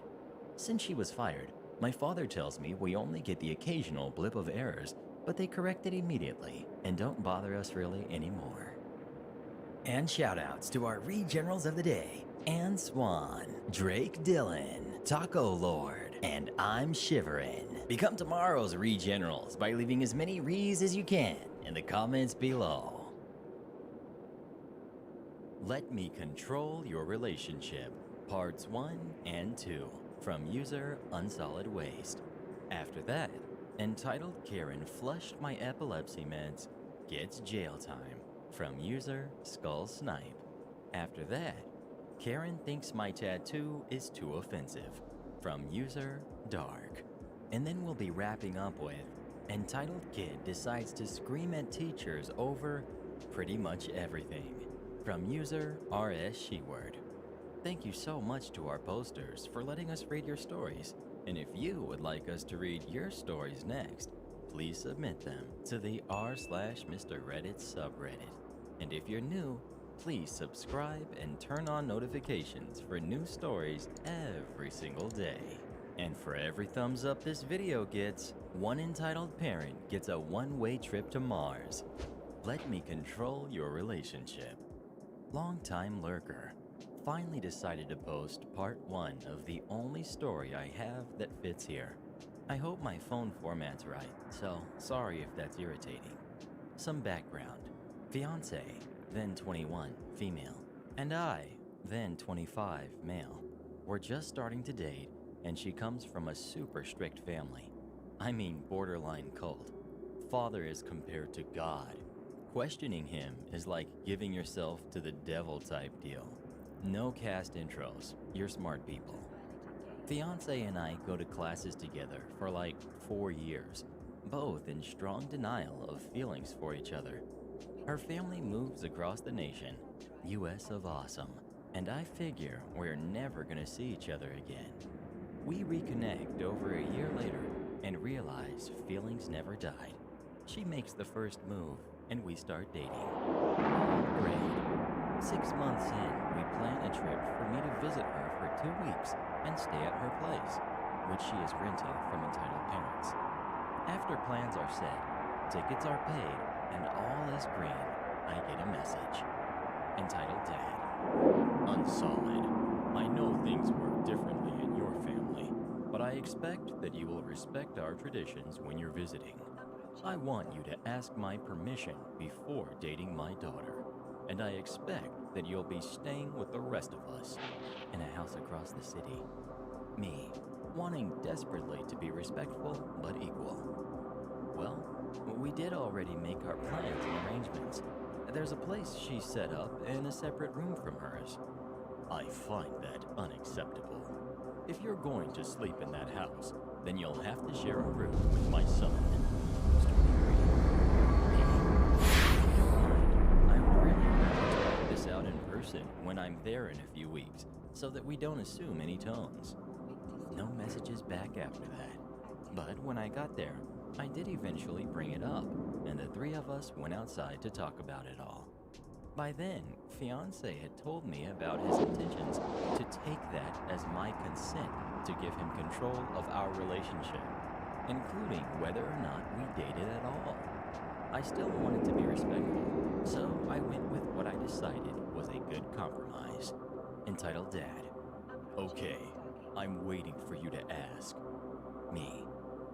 S1: Since she was fired, my father tells me we only get the occasional blip of errors, but they correct it immediately and don't bother us really anymore. And shoutouts to our Regenerals of the day, Anne Swan, Drake Dillon, Taco Lord, and I'm Shivering. Become tomorrow's Regenerals by leaving as many Rees as you can in the comments below. Let me control your relationship, parts 1 and 2, from user Unsolid Waste. After that, entitled Karen flushed my epilepsy meds, gets jail time, from user Skull Snipe. After that, Karen thinks my tattoo is too offensive, from user Dark. And then we'll be wrapping up with entitled Kid decides to scream at teachers over pretty much everything, from user RS Sheward. Thank you so much to our posters for letting us read your stories, and if you would like us to read your stories next, please submit them to the r/Mr. Reddit subreddit. And if you're new, please subscribe and turn on notifications for new stories every single day. And for every thumbs up this video gets, one entitled parent gets a one-way trip to Mars. Let me control your relationship. Longtime lurker. Finally decided to post part 1 of the only story I have that fits here. I hope my phone format's right, so sorry if that's irritating. Some background. Fiance, then 21, female, and I, then 25, male. We're just starting to date, and she comes from a super strict family. I mean borderline cult. Father is compared to God. Questioning him is like giving yourself to the devil type deal. No cast intros. You're smart people. Fiance and I go to classes together for like 4 years, both in strong denial of feelings for each other. Her family moves across the nation, US of awesome, and I figure we're never gonna see each other again. We reconnect over a year later and realize feelings never died. She makes the first move and we start dating. Great. 6 months in, we plan a trip for me to visit her for 2 weeks and stay at her place, which she is renting from entitled parents. After plans are set, tickets are paid, and all is green, I get a message. Entitled Dad. Unsolid. I know things work differently in your family, but I expect that you will respect our traditions when you're visiting. I want you to ask my permission before dating my daughter, and I expect that you'll be staying with the rest of us in a house across the city. Me, wanting desperately to be respectful but equal. Well, we did already make our plans and arrangements. There's a place she set up in a separate room from hers. I find that unacceptable. If you're going to sleep in that house, then you'll have to share a room with my son. I would really like to talk this out in person when I'm there in a few weeks, so that we don't assume any tones. No messages back after that. But when I got there, I did eventually bring it up, and the three of us went outside to talk about it all. By then, Fiance had told me about his intentions to take that as my consent to give him control of our relationship, including whether or not we dated at all. I still wanted to be respectful, so I went with what I decided was a good compromise. Entitled Dad. Okay, I'm waiting for you to ask. Me.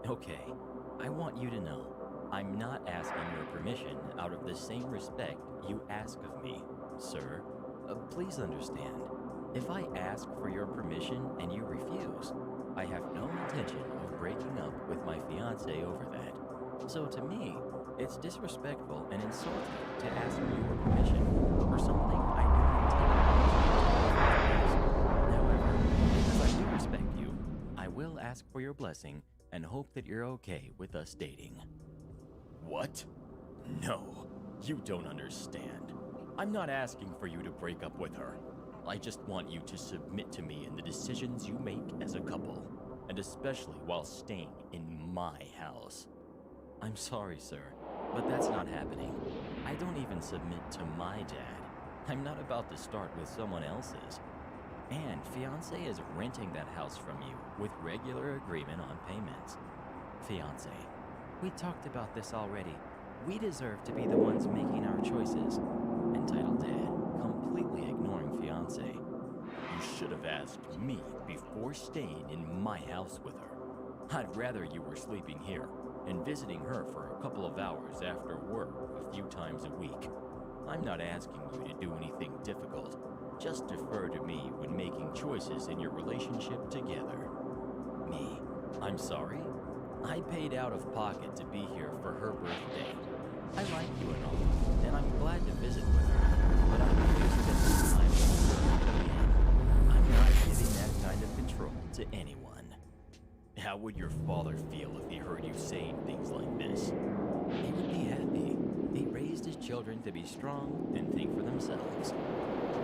S1: Okay, I want you to know, I'm not asking your permission out of the same respect you ask of me, sir. Please understand, if I ask for your permission and you refuse, I have no intention of breaking up with my fiancé over that. So to me, it's disrespectful and insulting to ask your permission for something I do not take. However, because I do respect you, I will ask for your blessing and hope that you're okay with us dating. What? No, you don't understand. I'm not asking for you to break up with her. I just want you to submit to me in the decisions you make as a couple, and especially while staying in my house. I'm sorry, sir, but that's not happening. I don't even submit to my dad. I'm not about to start with someone else's. And fiancé is renting that house from you with regular agreement on payments. Fiancé, we talked about this already. We deserve to be the ones making our choices. Entitled Dad, completely ignoring fiancé. You should have asked me before staying in my house with her. I'd rather you were sleeping here and visiting her for a couple of hours after work a few times a week. I'm not asking you to do anything difficult. Just defer to me when making choices in your relationship together. Me, I'm sorry. I paid out of pocket to be here for her birthday. I like you and all, and I'm glad to visit with her, but I'm used to this time with her. I'm not giving that kind of control to anyone. How would your father feel if he heard you saying things like this? He would be happy. He raised his children to be strong and think for themselves.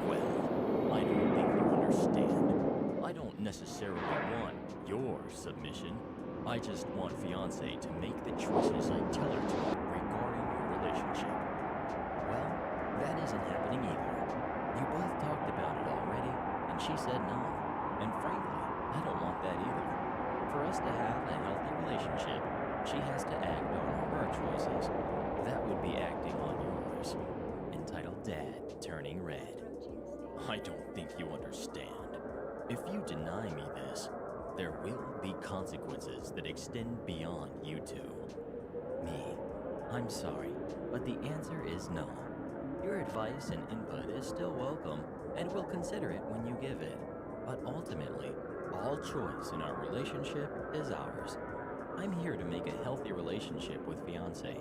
S1: Well, I don't think you understand. I don't necessarily want your submission. I just want fiancé to make the choices I tell her to regarding your relationship. Well, that isn't happening either. You both talked about it already, and she said no. And frankly, I don't want that either. For us to have a healthy relationship, she has to act on her choices. That would be acting on yours. Entitled Dad, turning red. I don't think you understand. If you deny me this, there will be consequences that extend beyond you two. Me, I'm sorry, but the answer is no. Your advice and input is still welcome, and we'll consider it when you give it. But ultimately, all choice in our relationship is ours. I'm here to make a healthy relationship with fiancé,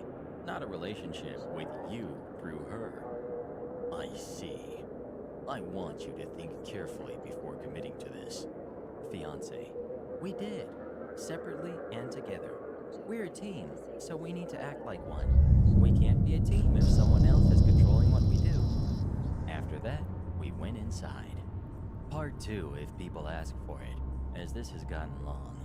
S1: not a relationship with you through her. I see. I want you to think carefully before committing to this. Fiancé.
S2: We did, separately and together. We're a team, so we need to act like one. We can't be a team if someone else is controlling what we do.
S1: After that, we went inside. Part 2 if people ask for it, as this has gotten long.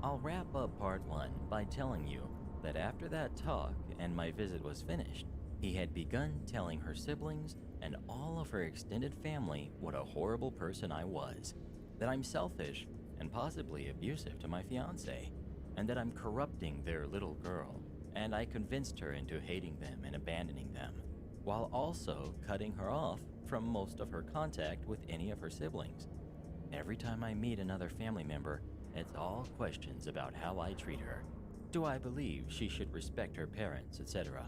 S1: I'll wrap up part 1 by telling you that after that talk and my visit was finished, he had begun telling her siblings and all of her extended family what a horrible person I was, that I'm selfish and possibly abusive to my fiancé, and that I'm corrupting their little girl, and I convinced her into hating them and abandoning them, while also cutting her off from most of her contact with any of her siblings. Every time I meet another family member, it's all questions about how I treat her. Do I believe she should respect her parents, etc.?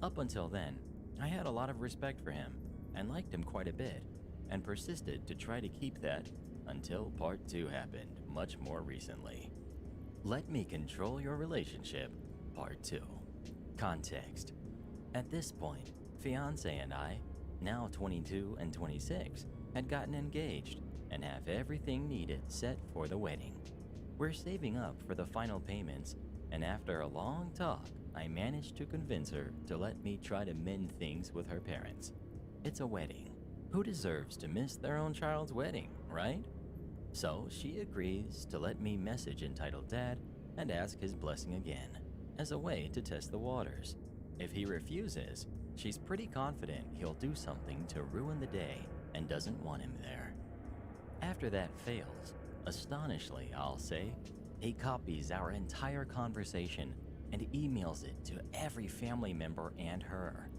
S1: Up until then, I had a lot of respect for him and liked him quite a bit, and persisted to try to keep that until part 2 happened much more recently. Let me control your relationship, part 2. Context. At this point, fiancé and I, now 22 and 26, had gotten engaged and have everything needed set for the wedding. We're saving up for the final payments, and after a long talk, I managed to convince her to let me try to mend things with her parents. It's a wedding. Who deserves to miss their own child's wedding, right? So she agrees to let me message entitled Dad and ask his blessing again, as a way to test the waters. If he refuses, she's pretty confident he'll do something to ruin the day and doesn't want him there. After that fails, astonishingly I'll say, he copies our entire conversation and emails it to every family member and her.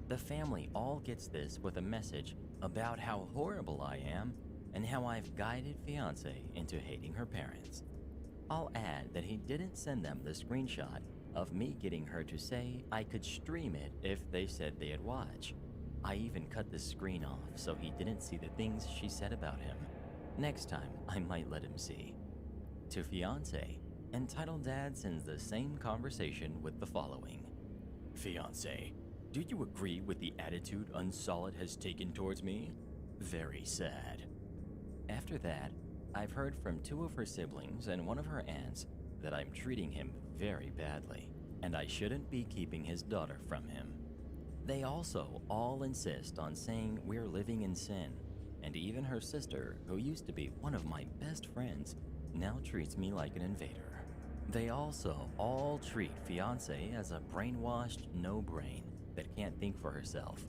S1: The family all gets this with a message about how horrible I am and how I've guided fiancé into hating her parents. I'll add that he didn't send them the screenshot of me getting her to say I could stream it if they said they'd watch. I even cut the screen off so he didn't see the things she said about him. Next time, I might let him see. To fiancé, entitled Dad sends the same conversation with the following. Fiancé, do you agree with the attitude Unsolid has taken towards me? Very sad. After that, I've heard from 2 of her siblings and 1 of her aunts that I'm treating him very badly, and I shouldn't be keeping his daughter from him. They also all insist on saying we're living in sin, and even her sister, who used to be one of my best friends, now treats me like an invader. They also all treat fiancé as a brainwashed no-brain that can't think for herself.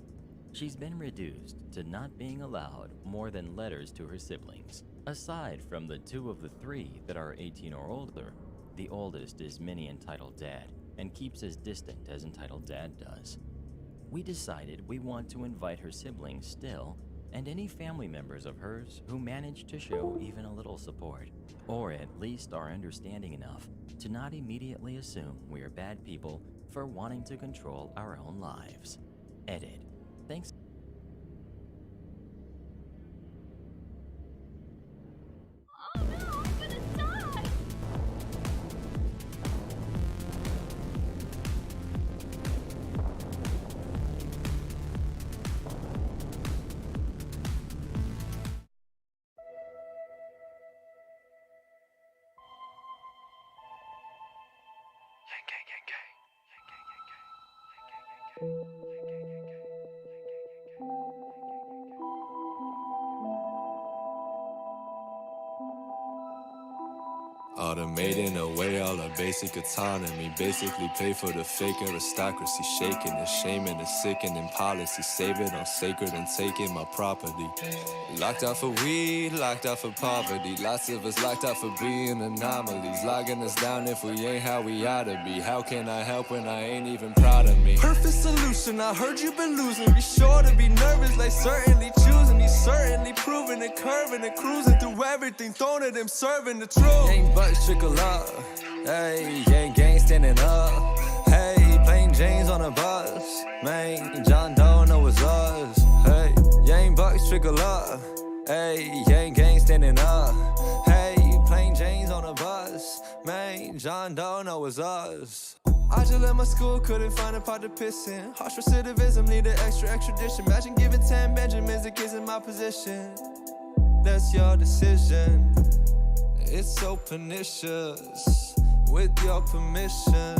S1: She's been reduced to not being allowed more than letters to her siblings. Aside from the 2 of the 3 that are 18 or older, the oldest is mini entitled Dad and keeps as distant as entitled Dad does. We decided we want to invite her siblings still, and any family members of hers who manage to show even a little support, or at least are understanding enough to not immediately assume we're bad people for wanting to control our own lives. Edit. Thanks.
S3: Oh no, I'm gonna die!
S4: Automating away all our basic autonomy. Basically pay for the fake aristocracy. Shaking the shame and the sickening policy. Saving on sacred and taking my property. Locked out for weed, locked out for poverty. Lots of us locked out for being anomalies. Logging us down if we ain't how we oughta be. How can I help when I ain't even proud of me? Perfect solution, I heard you been losing. Be sure to be nervous, like certainly choosing. He's certainly proving it, curving and cruising through everything. Throwing at him, serving the truth. Ain't but trickle up, hey, gang standing up, hey, plain James on a bus, man, John Doe know it's us, hey, Yang Bucks trickle up, hey, gang standing up, hey, plain James on a bus, man, John Doe know it's us. I just left my school, couldn't find a pot to piss in. Harsh recidivism, need an extra extradition. Imagine giving 10 Benjamins the kids in my position. That's your decision. It's so pernicious. With your permission,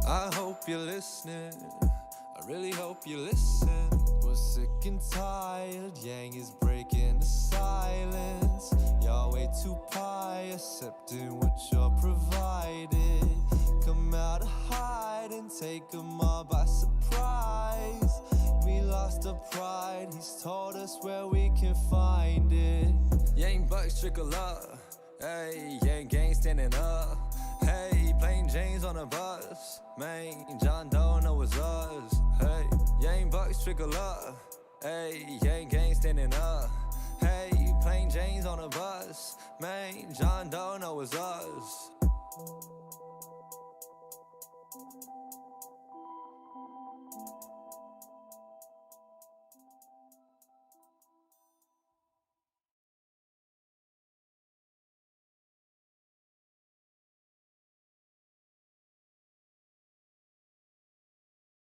S4: I hope you're listening. I really hope you listen. We're sick and tired, Yang is breaking the silence. Y'all way too pious, accepting what you're provided. Come out of hiding, take them all by surprise. We lost our pride, he's told us where we can find it. Yang bucks trickle up, hey, Yang gang standing up. Hey, plain Jane's on a bus, man, John Doe know it's us. Hey, Yang bucks trickle up, hey, Yang gang standing up. Hey, plain Jane's on a bus, man, John Doe know it's us.